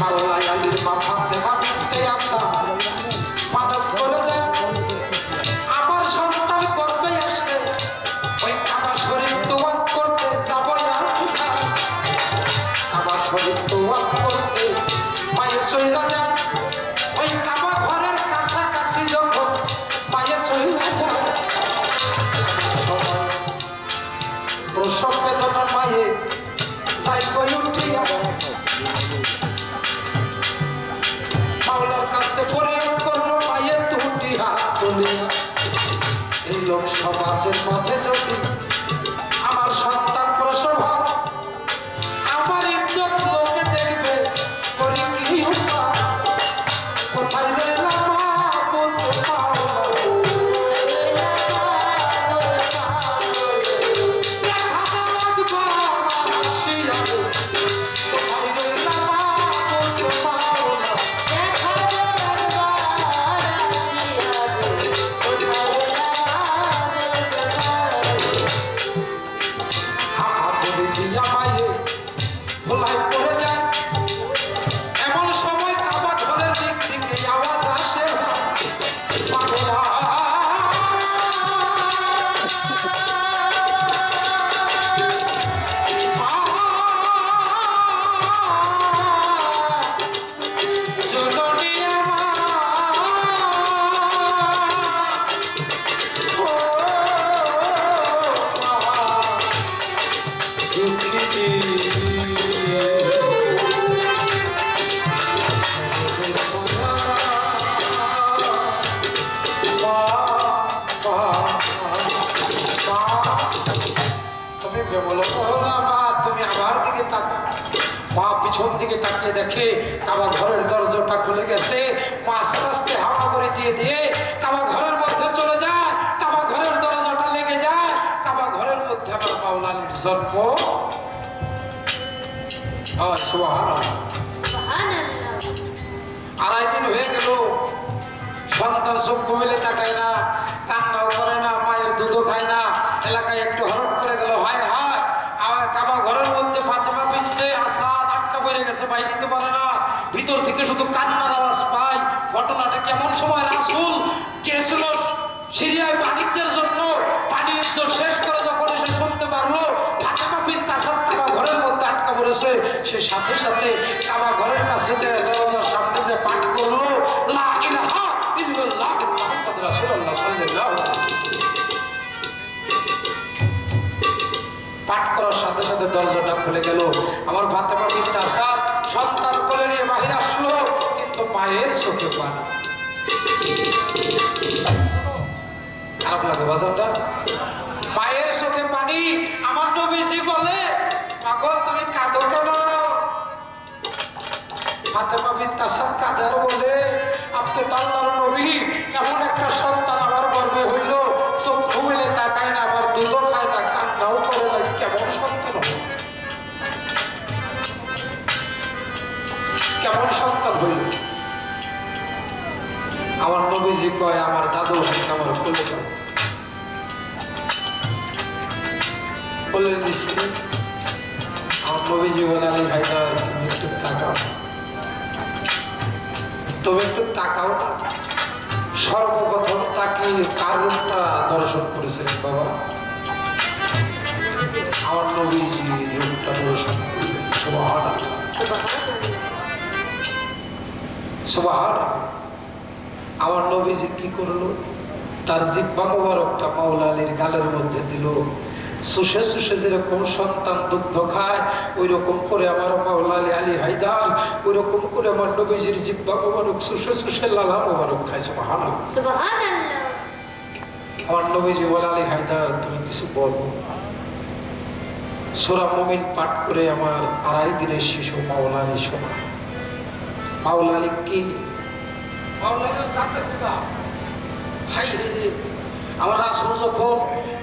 আল্লাহ আলীর মা ফাতেমা বিনতে আসাদ মানত করে যায় আমার সন্তান গর্ভে আসলে ওই কাবা শরীফ তোয়াফ করতে যাব না কাবা শরীফ তোয়াফ করতে পায়ে চইলা যায় ওই কাবা ঘরের কাছাকাছি যখন পায়ে চইলা যায় প্রসব বেদনা মায়ে যাই কই উঠিয়া মাওলার কাছে ফরিয়াদ করলো মায়ের দুটি হাত তুলে এই লোক সমাজের মাঝে যদি আমার সন্তান প্রসব হয় আমার ইজ্জত লোকে দেখবে করি কি উপায় কোথায় রইলাম মা বলতে পারো পিছন দিকে তাকিয়ে দেখে কাবা ঘরের দরজাটা খুলে গেছে মা আস্তে আস্তে হাওয়া করে দিয়ে কাবা ঘরের মধ্যে চলে যায় কাবা ঘরের দরজাটা লেগে যায় কাবা ঘরের মধ্যে আমার মাওলা আলীর জন্ম আড়াই দিন হয়ে গেল সন্তান চক্ষু মেলে তাকায় না কান্নাও করে না মায়ের দুধও খায় না এলাকায় একটু হরট করে গেল হায় হায় আমার কাবা ঘরের মধ্যে ফাতেমা বিনতে আসাদ আটকা পড়ে গেছে বাইরে দিতে পারে না ভিতর থেকে শুধু কান্নার আওয়াজ পায় ঘটনাটা কেমন সময় রাসূল গেছিল সিরিয়ায় বাণিজ্যের জন্য বাণিজ্য শেষ করে যখন এসে শুনতে পারলো ফাতেমা বিনতে আসাদ কাবা ঘরের মধ্যে আটকা পড়েছে সে সাথে সাথে কাবা ঘরের কাছে যে দরজার সামনে যে পাঠ করলো লা ইলাহা ইল্লাল্লাহ মুহাম্মাদুর রাসূলুল্লাহ সাল্লাল্লাহু আলাইহি পাঠ করার সাথে সাথে দরজাটা খুলে গেল আমার ফাতেমা বিনতে আসাদ সন্তান কোলে নিয়ে বাহির আসলো কিন্তু মায়ের চোখে পানি খারাপ লাগে বাজারটা মায়ের চোখে পানি আমার নবীজি বলে পাগল তুমি কাঁদো কেন ফাতেমা বিনতে আসাদ কাঁদে বলে আপনি আল্লাহর নবী এমন একটা সন্তান আমার গর্ভে হইল চক্ষু মেলে তাকায় না আবার দুধও খায় না কান্নাও করে না কেমন সন্তান কেমন সন্তান হইল আমার নবীজি কয় আমার দাদু ভাইকে আমার কোলে দাও কোলে দিচ্ছি আমার নবীজি বলে আলী ভাইদার তুমি একটু তাকাও তবে একটু তাকাও না সর্বপ্রথম তাকে কার রূপটা দর্শন করেছিলেন বাবা আমার নবীজি রূপটা দর্শন করলেন সুবহানাল্লাহ সুবহানাল্লাহ আমার নবীজি কি করলো তার জিহ্বা মোবারকটা মাওলা আলীর গালের মধ্যে দিল শুষে শুষে যেরকম সন্তান দুগ্ধ খায় ওই রকম করে আমার মাওলা আলী আলী হায়দার ওই রকম করে আমার নবীজির জিহ্বা মোবারক শুষে শুষে লালা মোবারক খায় সুবহানাল্লাহ সুবহানাল্লাহ আমার নবীজি বলে আলী হায়দার তুমি কিছু বলো সূরা মুমিন পাঠ করে আমার আড়াই দিনের শিশু মাওলা আলী শোনা মাওলা আলী কি মাওলা আলী জানতে খোদা হাই রে আমার রাসূল যখন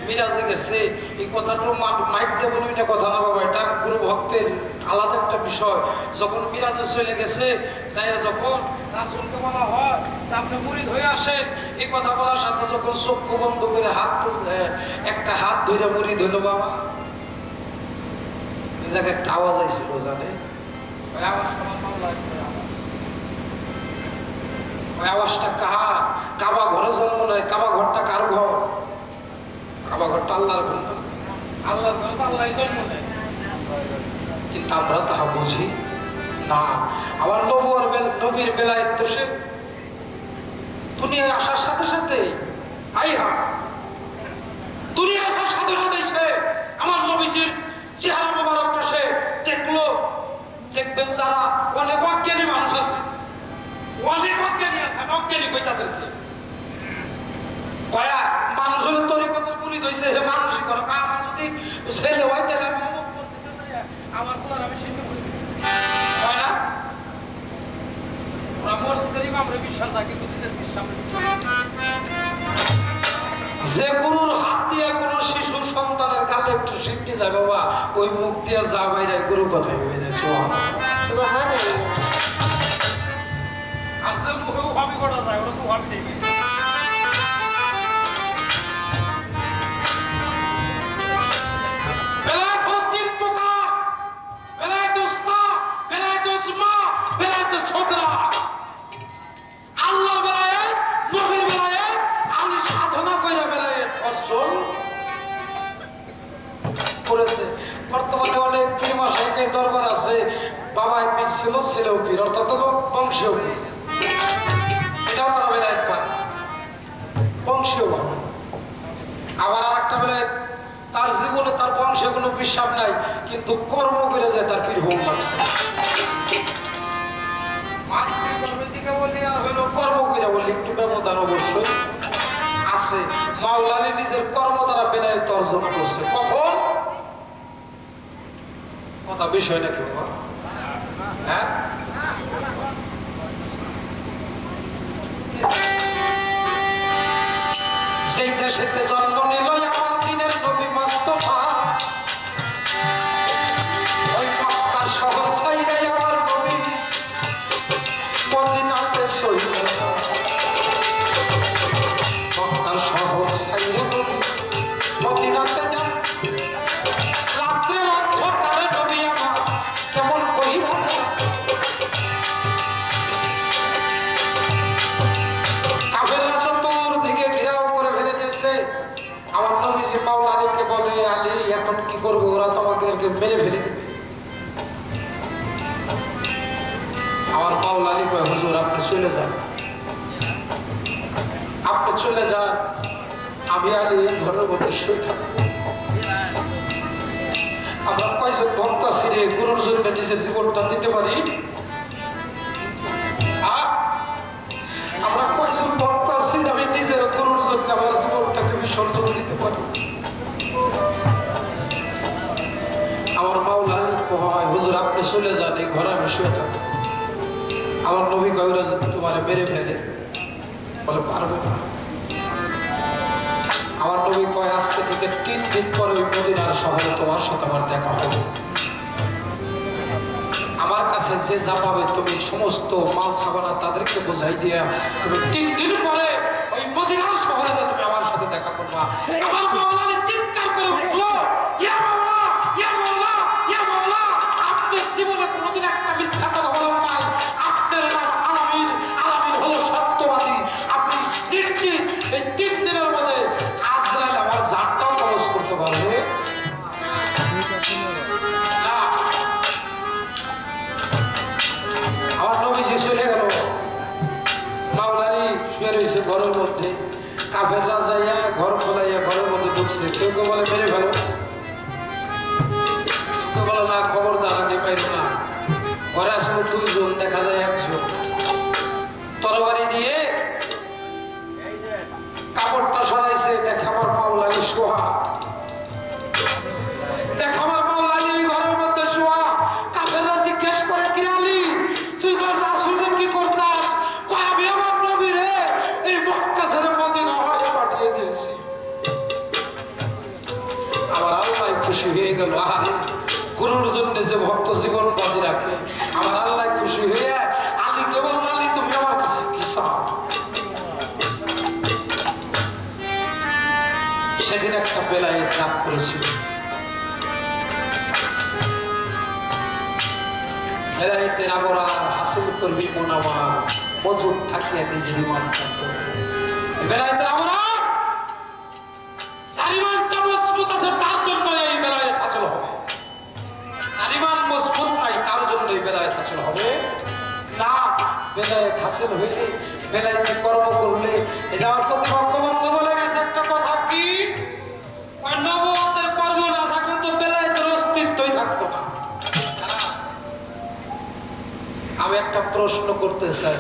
মিরাজে গেছে এই কথাটা মাইক দিয়ে বলবি না কথা না বাবা এটা গুরু ভক্তের আলাদা একটা বিষয় যখন মিরাজে চলে গেছে যাই যখন রাসূলকে বলা হয় যে আপনি মুরিদ হয়ে আসেন এই কথা বলার সাথে যখন চক্ষু বন্ধ করে হাত একটা হাত ধরে মুরিদ হইল বাবা ওই জায়গায় একটা আওয়াজ আইছিল জানে ওই আওয়াজটা আমার মাওলা ওই আওয়াজটা কার? কাবা ঘরে জন্ম নয়, কাবা ঘরটা কার ঘর? কাবা ঘরটা আল্লাহর ঘর না? আল্লাহর ঘরে তো আল্লাহই জন্ম নেয়। কিন্তু আমরা তাহা বুঝি না। আমার নবীর বেলায় তো সে দুনিয়ায় আসার সাথে সাথে দুনিয়া আসার সাথে সাথে সে আমার নবীজির চেহারা মোবারকটা সে দেখলো। দেখবেন যারা অনেক অজ্ঞানী মানুষ আছে, অনেক অজ্ঞানী আছে, আমি অজ্ঞানী কই তাদেরকে কয়া মানুষ হলে তরিকতের মুরিদ হইছে, হে মানুষই করো। আমার যদি ছেলে হয় তাহলে আমি অমুক মসজিদে যাই, আমার কোন আমি সিদ্ধ করি হয় না। ওরা মসজিদের ইমামরে বিশ্বাস যায় কিন্তু নিজের বিশ্বাস। যে গুরুর হাত দিয়ে কোনো শিশু সন্তানের গালে একটু সিদ্ধি যায় বাবা, ওই মুখ দিয়ে যা বাইরে গুরু কথাই বেড়ে আসছে মুখেও ভাবি করা যায়, ওরা তো ভাবি নেই। বর্তমানে অনেক পীর মশাইয়ের দরবার আছে, বাবাই পীর ছিল, ছেলেও পীর, অর্থাৎ বংশীয় পীর। এটাও তারা বেলায় পায়, বংশীয় বাবা। আবার আর একটা বেলায় তার জীবনে তার বংশে কোনো বিশ্বাস নাই, কিন্তু কর্ম করে যায় তার পীর হোম লাগছে। কর্ম করে বললি একটু ব্যবধান অবশ্যই আছে। মাওলানা নিজের কর্ম দ্বারা বেলায় অর্জন করছে। কখন? কথা বিষয় নাকি বাবা? হ্যাঁ, সেই দেশেতে জন্ম নিল আমার দিনের নবী মুস্তাফা, ওই মক্কার শহর ছাইড়াই আমার নবী মদিনাতে চলল। মক্কার শহর ছাইড়ে নবী মদিনাতে যান। রাত্রের অন্ধকারে নবী আমার কেমন কইরা যায়। কাফেররা চতুর্দিকে ঘেরাও করে ফেলে দিয়েছে। আমার নবীজি মাওলা আলীকে বলে, আলী এখন কি করবো? ওরা তোমাকে মেরে ফেলে দেবে। আমার মাওলা আলী কয়, হুজুর আপনি চলে যান, আপনি চলে যান, আমি আলী ঘরের মধ্যে শুয়ে থাকবো। আমরা কয়জন ভক্ত আছি রে গুরুর জন্য নিজের জীবনটা দিতে পারি? আমরা কয়জন ভক্ত আছি আমি নিজের গুরুর জন্য আমার জীবনটাকে বিসর্জন দিতে পারি? আমার মাওলা আলী কয়, হুজুর আপনি চলে যান, এই ঘরে আমি শুয়ে থাকবো। আমার নবী কয়রা যদি তোমার মেরে ফেলে, বলে পারবো না। আমার নবী কয়, আজকে থেকে 3 দিন পরে ওই মদিনার শহরে তোমার সাথে আমার দেখা হবে। আমার কাছে যে যা পাবে তুমি সমস্ত মাল সাবানা তাদেরকে বোঝাই দিয়া তুমি 3 দিন পরে ওই মদিনার শহরে যা তুমি আমার সাথে দেখা করবা। আমার মাওলা চিৎকার করে উঠলো, ইয়া মাওলা, ইয়া মাওলা, ইয়া মাওলা, আপনি জীবনে কোনোদিন একটা মিথ্যা কথা বলেন নাই। আপনার নাম আলামিন, আলামিন হলো সত্যবাদী। আপনি নিশ্চিত এই 3 দিনের মধ্যে আজরাইল আমার জানটাও কবজ করতে পারবে না। আমার নবীজি চলে গেল, মাওলা আলী শুয়ে রয়েছে ঘরের মধ্যে। কাফেররা যাইয়া ঘর খোলাইয়া ঘরের মধ্যে ঢুকছে। কেউ কেউ বলে মেরে ফেলো, কেউ বলে না খবরদার আগে পাইল না। ঘরে আসলে 2 জন, দেখা যায় 1 জন তরবারি দিয়ে কাপড়টা সরাইছে। দেখে আমার মাওলা আলী শোয়া, দেখে আমার মাওলা আলী ঘরের মধ্যে শোয়া। কাফেররা জিজ্ঞেস করে, কি আলী তুই রাসূলকে কি করছাস? কয় আমি আমার নবীরে এই মক্কা ছেড়ে মদিনা হয়ে পাঠিয়ে দিয়েছি। আমার আল্লাহ খুশি হয়ে গেল। আরে গুরুর জন্য যে ভক্ত জীবন বাজি রাখে, আমার আল্লাহ খুশি হয়ে হাসিল করবি মন আমার মজুদ থাকিয়া নিজের ইমান থাকবে বেলায়েতের আমরা সারিমানটা মজবুত আছে তার জন্য এই বেলায়েত হাসিল হবে সারিমান মজবুত নাই তার জন্য এই বেলায়েত হাসিল হবে না বেলায়েত হাসিল হইলে বেলায়েতে কর্ম করলে এটা আমার প্রতিপক্ষ বন্ধু বলে গেছে একটা কথা কি ওই নবুয়তের কর্ম না থাকলে তো বেলায়েতের অস্তিত্বই থাকতো না আমি একটা প্রশ্ন করতে চাই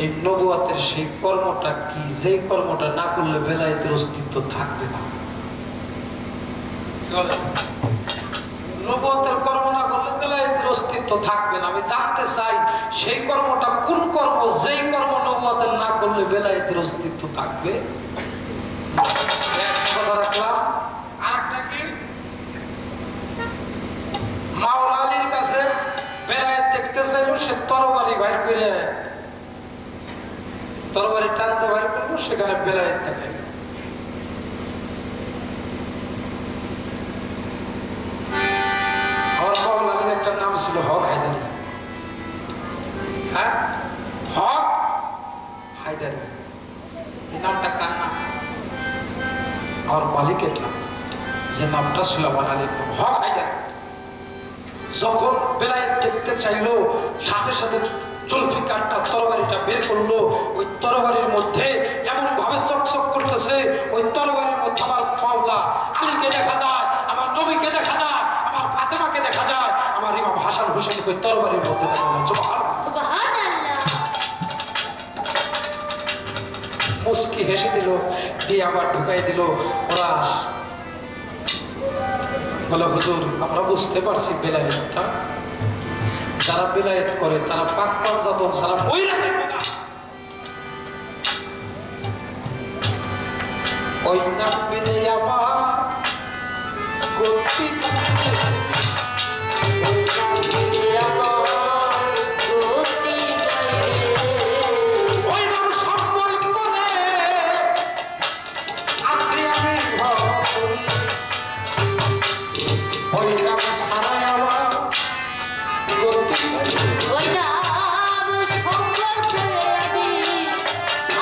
এই নবুয়তের সেই কর্মটা কি যেই কর্মটা না করলে বেলায়েতের অস্তিত্ব থাকবে না নবুয়তের কর্ম না করলে বেলায়েতের অস্তিত্ব থাকবে না আমি জানতে চাই সেই কর্মটা কোন কর্ম যেই কর্ম নবুয়তের না করলে বেলায়েতের অস্তিত্ব থাকবে একটা কথা রাখলাম আরেকটা কি মাওলা আলীর কাছে বেলায়েত দেখতে চাইল সে তরবারি বাইর করে তরবারি টানতে বাইর করলো সেখানে বেলায়েত দেখে আমার মাওলা আলীর একটা নাম ছিল হক হায়দারি হ্যাঁ হক হায়দারি এই নামটা কার নাম আমার মালিকের নাম যে নামটা ছিল আমার আলীর নাম হক হায়দারি যখন বেলায়েত দেখতে চাইলো সাথে সাথে জুলফিকারটা তরবারিটা বের করলো ওই তরবারির মধ্যে এমন ভাবে চকচক করতেছে ওই তরবারির মধ্যে আমার মাওলা আলীকে দেখা যায় আমার নবীকে দেখা যায় আমার ফাতেমাকে দেখা যায় আমার ইমাম হাসান হোসেনকে ওই তরবারির মধ্যে দেখা যায় সুবহানাল্লাহ মুস্কি হেসে দিল দিয়ে আবার ঢুকাই দিল ওরা বলে হুজুর আমরা বুঝতে পারছি বেলায়েতটা যারা বেলায়েত করে তারা পাক পাঞ্জাতন যারা বইরা যাবে না ওই নাম বিনে আমার গতি ওই নাম সম্বল করে আসি আমি ওই নাম সারাই আমার গতি ওই নাম সম্বল করে আমি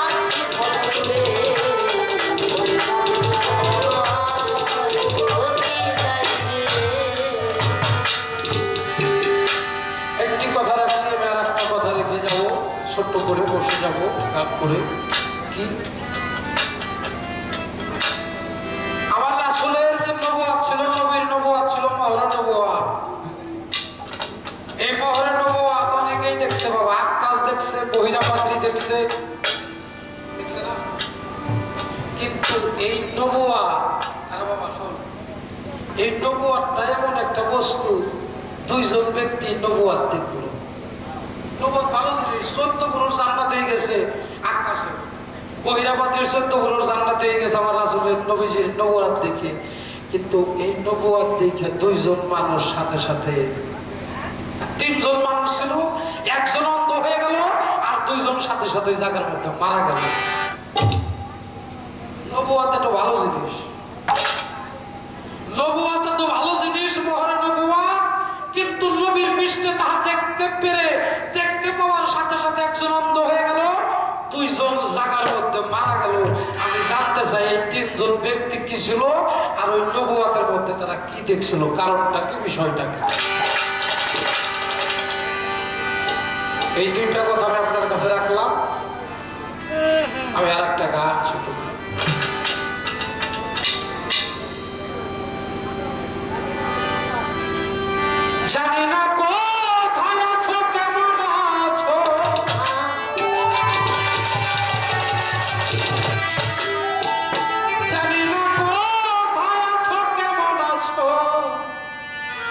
আজকে ভরে ওই নাম গতি একটি কথা রাখছি আমি আর একটা কথা রেখে যাবো ছোট্ট করে বসে যাবো গান করে কি আমার রাসূলের যে নবুয়ত ছিল নবীর নবুয়ত ছিল মহরের নবুয়ত এই মহরের নবুয়ত অনেকেই দেখছে বাবা আকাশ দেখছে বহিরাপাত্রী দেখছে দেখছে না কিন্তু এই নবুয়ত আরে বাবা শোন এই নবুয়তটা এমন একটা বস্তু দুইজন ব্যক্তি নবুয়ত দেখলো নবুয়ত ভালো জিনিস 14 পুরুষ জান্নাত হয়ে গেছে আকাশে বহিরাপাত্রীর 14 পুরুষ জান্নাত হয়ে গেছে আমার রাসূলের নবীজির নবুয়ত দেখে কিন্তু এই নবুয়ত দেখে দুইজন মানুষ সাথে সাথে তিনজন মানুষ ছিল একজন অন্ধ হয়ে গেল আর দুইজন সাথে সাথে জায়গার মধ্যে মারা গেল নবুয়ত একটা ভালো জিনিস নবুয়ত তো ভালো জিনিস মহরের নবুয়ত কিন্তু নবীর পৃষ্ঠে তাহা দেখতে পাওয়ার সাথে সাথে একজন অন্ধ হয়ে গেল দুইজন জায়গার মধ্যে মারা গেল আমি জানতে চাই এই তিনজন ব্যক্তি কি ছিল আর ওই নবুয়তের মধ্যে তারা কি দেখছিল কারণটা কি বিষয়টা কি এই দুইটা কথা আমি আপনার কাছে রাখলাম আমি আর একটা গান ছোট জানি না কোথায় আছো কেমন আছো জানি না কোথায় আছো কেমন আছো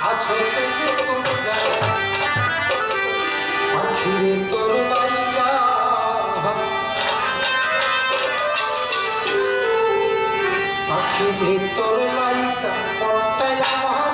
আছো তুমি কোথায় আখিরে তোর লাইগা আখিরে তোর লাইগা মনটাই আমার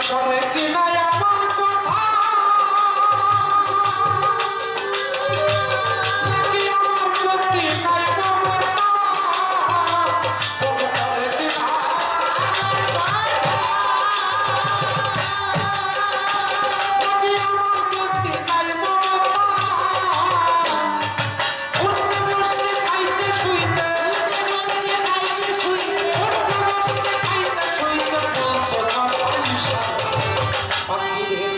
পরে কিনা আমার কথা নাকি আমার প্রতি নাই মমতা পরে কিনা নাকি আমার প্রতি নাই মমতা উঠতে বসতে খাইতে শুইতে উঠতে বসতে খাইতে শুইতে বলছো না পয়সা পাখিরে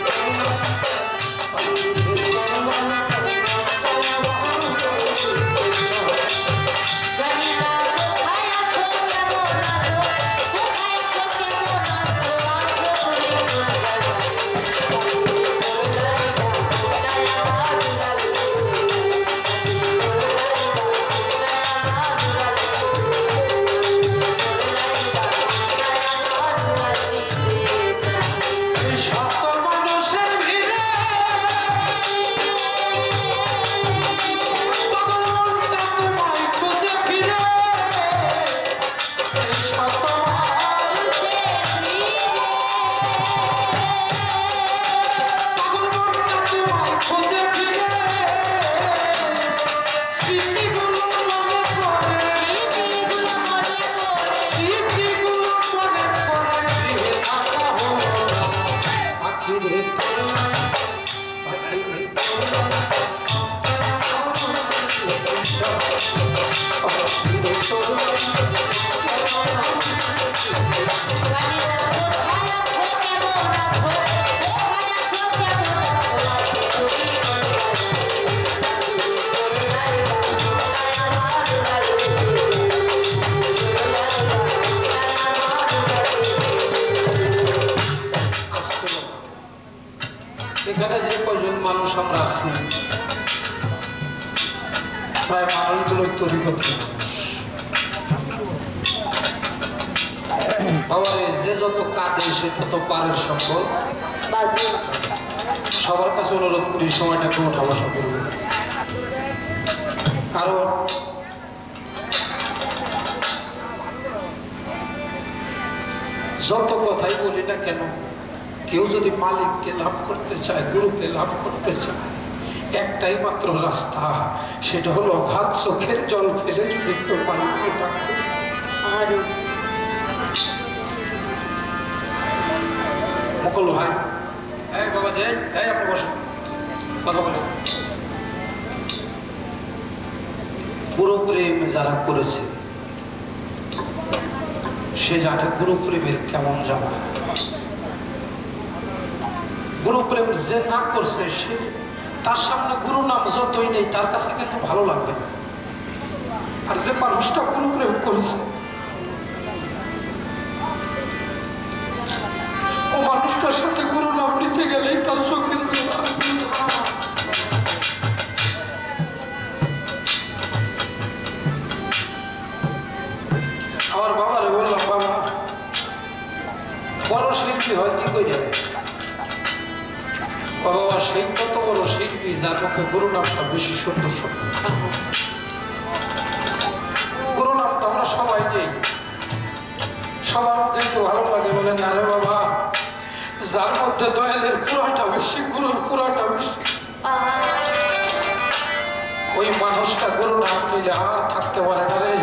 শত মানুষের ভিড়ে পাগল মনটা তোমায় খুঁজে ফিরে এই শত পাগল মনটা তোমায় খুঁজে ফিরে স্মৃতিগুলো মনে পড়ে স্মৃতিগুলো মনে পড়ে গৃহে থাকা হলো পাখিরে তোলা পাখিরে তোলা পাখিরে তোলা এখানে যে কজন মানুষ আমরা আছি প্রায় মানুষগুলো তৈরি করতে বাবারে যে যত কাঁদে সে তত পারের সম্পদ সবার কাছে অনুরোধ করি সময়টাকে ওঠা বসা করবে কারণ যত কথাই বলি না কেন কেউ যদি মালিককে লাভ করতে চায় গুরুকে লাভ করতে চায় একটাই মাত্র রাস্তা সেটা হলো ঘাত চোখের জল ফেলে যদি কেউ মালিককে ডাকে মুকুল ভাই এই বাবা যে এই আপনি বসুন কথা বলুন গুরু প্রেম যারা করেছে সে জানে গুরু প্রেমের কেমন জানা গুরু প্রেম যে না করছে সে তার সামনে গুরু নাম যতই নেই তার কাছে কিন্তু ভালো লাগবে না আর যে মানুষটা গুরু প্রেম করেছে ও মানুষটার সাথে গুরু নাম নিতে গেলেই তার চোখে আমার বাবারে বললাম বাবা বড় শিল্পী হয় কি করে বাবা সেই কত বড় শিল্পী যার মুখে গুরু নামটা বেশি সুন্দর গুরু নাম তো আমরা সবাই নেই সবার কিন্তু ভালো লাগে বলে না রে বাবা যার মধ্যে দয়ালের পুরাটা বেশি গুরুর পুরাটা বেশি ওই মানুষটা গুরু নাম নিলে আর থাকতে পারে না রে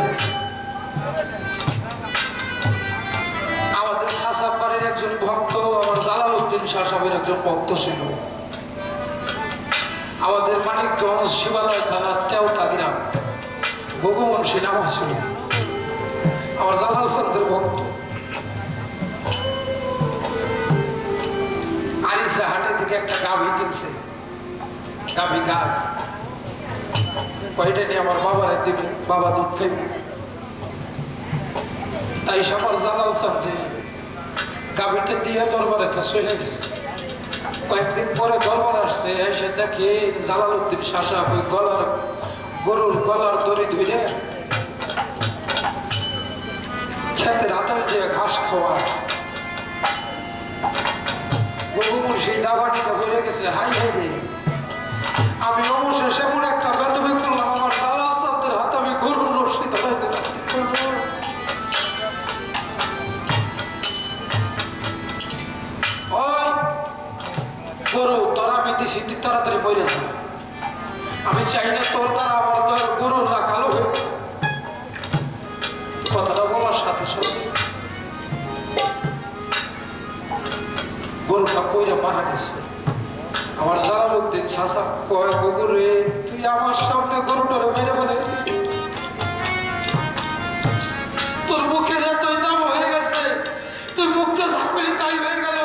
আমাদের শাসাবাড়ির একজন ভক্ত আমার জালালউদ্দিন শাহ সাহেবের একজন ভক্ত ছিল আমাদের মানিকগঞ্জ শিবালয় থানা তেওতা গ্রাম ভগবংশী নাম ছিল আমার জালাল চন্দ্রের ভক্ত আরিসা হাটে থেকে একটা গাভী কিনছে গাভী গাছ ওইটা নিয়ে আমার বাবার দিবে বাবা দুধ খাইব তাই সবার জালাল চন্দ্রে গাভীটা দিয়ে দরবারে চলে গেছে কয়েকদিন পরে দরবার আসছে এসে দেখে জালালউদ্দিন শাহ সাহেব ওই গরুর গলার দড়ি ধরে খেতের হাতাল দিয়ে ঘাস খাওয়া গরু সেই দাবাটিটা হয়ে গেছে হাই হাই রে আমি অবশ্যই সেমন একটা বেদবি করলাম আমার জালাল চন্দ্রের হাতে আমি গরুর রশি ধরে দিলাম গরু তোরা আমি দিছি তুই তাড়াতাড়ি বইরে যা। আমি চাই না তোর দ্বারা আমার দয়ের গরুর রাখালো হয়ে কথাটা বলার সাথে সাথে গরুটা কইরা মারা গেছে। আমার জালালউদ্দিন চাচা কয় গরুরে তুই আমার সামনে গরুটারে মেরে ফেলে তোর মুখের এতই দাম হয়ে গেছে তোর মুখটা ঝাঁকুলি তাই হয়ে গেল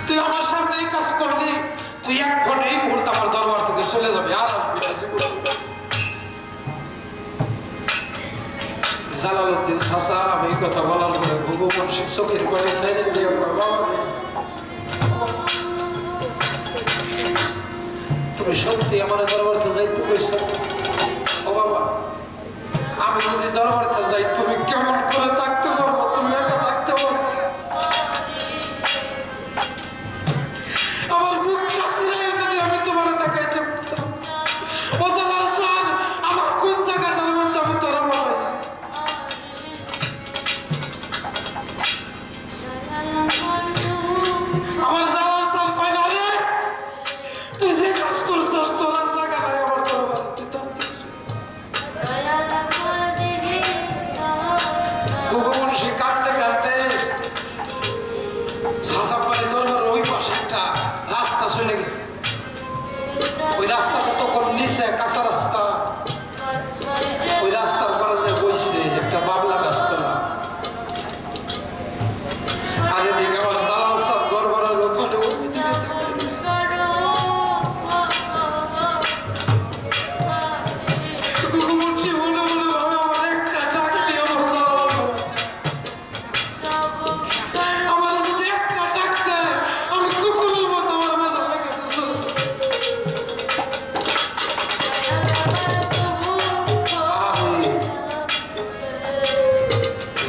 তুই আমার সামনে এই কাজ করলি তুই এখন এই মুহূর্তে আমার দরবার থেকে চলে যাবি আর আসবি না জীবনে। জালালউদ্দিন চাচা আমি এই কথা বলার পরে ঘুঘু বংশী চোখের করে সাইলেন দিয়ে বাবা রে তুমি সত্যি আমার দরবারতে যাইতে কইছো? ও বাবা আমি যদি দরবারতে যাই তুমি কেমন করে থাকতে পারবো? তুমি একা থাকতে পারবো? আমার বুক কাশিয়ে যদি আমি তোমার দেখাইতে পারতাম। ও জালাল স্যার আমার কোন জায়গাটার মধ্যে আমি তোরা বানাইছি? আমার জালাল স্যার কয় না রে তুই যে কাজ করছিস তোর জায়গা নাই আমার দরবারে তুই থাকতিস। ভগবানসী কাঁদতে কাঁদতে সাসাপাড়ি দরবার ওই পাশে একটা রাস্তা চলে গেছে। ওই রাস্তাটা তখন নিচে কাঁচা রাস্তা। ওই রাস্তার পরে যে বইছে একটা বাবলা গাছতলা। আর এদিকে আমার জালাল স্যার দরবারের লোকটা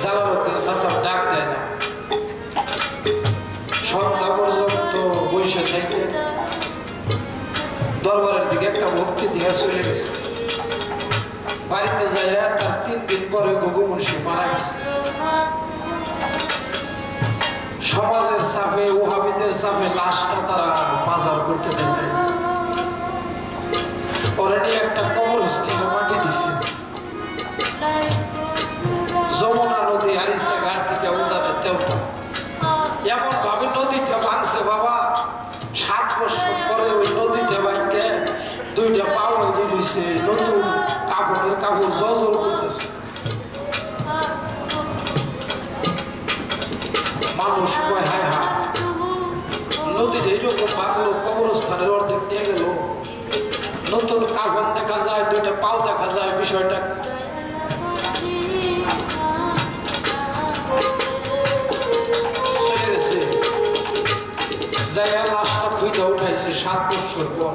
জালালউদ্দিন চাচা ডাক দেয় না। সন্ধ্যা পর্যন্ত বসে থেকে দরবারের দিকে একটা ভক্তি দিয়ে চলে গেছে। বাড়িতে যাইয়া তার 3 দিন পরে ঘুঘু বংশী মারা গেছে। সমাজের চাপে ওহাবিদের চাপে লাশটা তারা বাজার করতে দেয়। ওরা নিয়ে একটা কবরস্থানে মাটি দিচ্ছে। যমুনা নদী হারিসা ঘাট থেকে উজাতে তেউটা এমন ভাবে নদীটা ভাঙছে বাবা 7 বছর পরে ওই নদীটা ভাঙে 2টা পাও হয়ে দিয়েছে। নতুন কাপড়ের কাপড় জল জল করতেছে। মানুষ কয় হায় হায় নদীটা এইরকম ভাঙলো কবরস্থানের অর্ধেক নিয়ে গেল। নতুন কাপড় দেখা যায় 2টা পাও দেখা যায়। বিষয়টা চলে গেছে। জায়গা লাশটা খুঁজে উঠাইছে 7 বছর পর।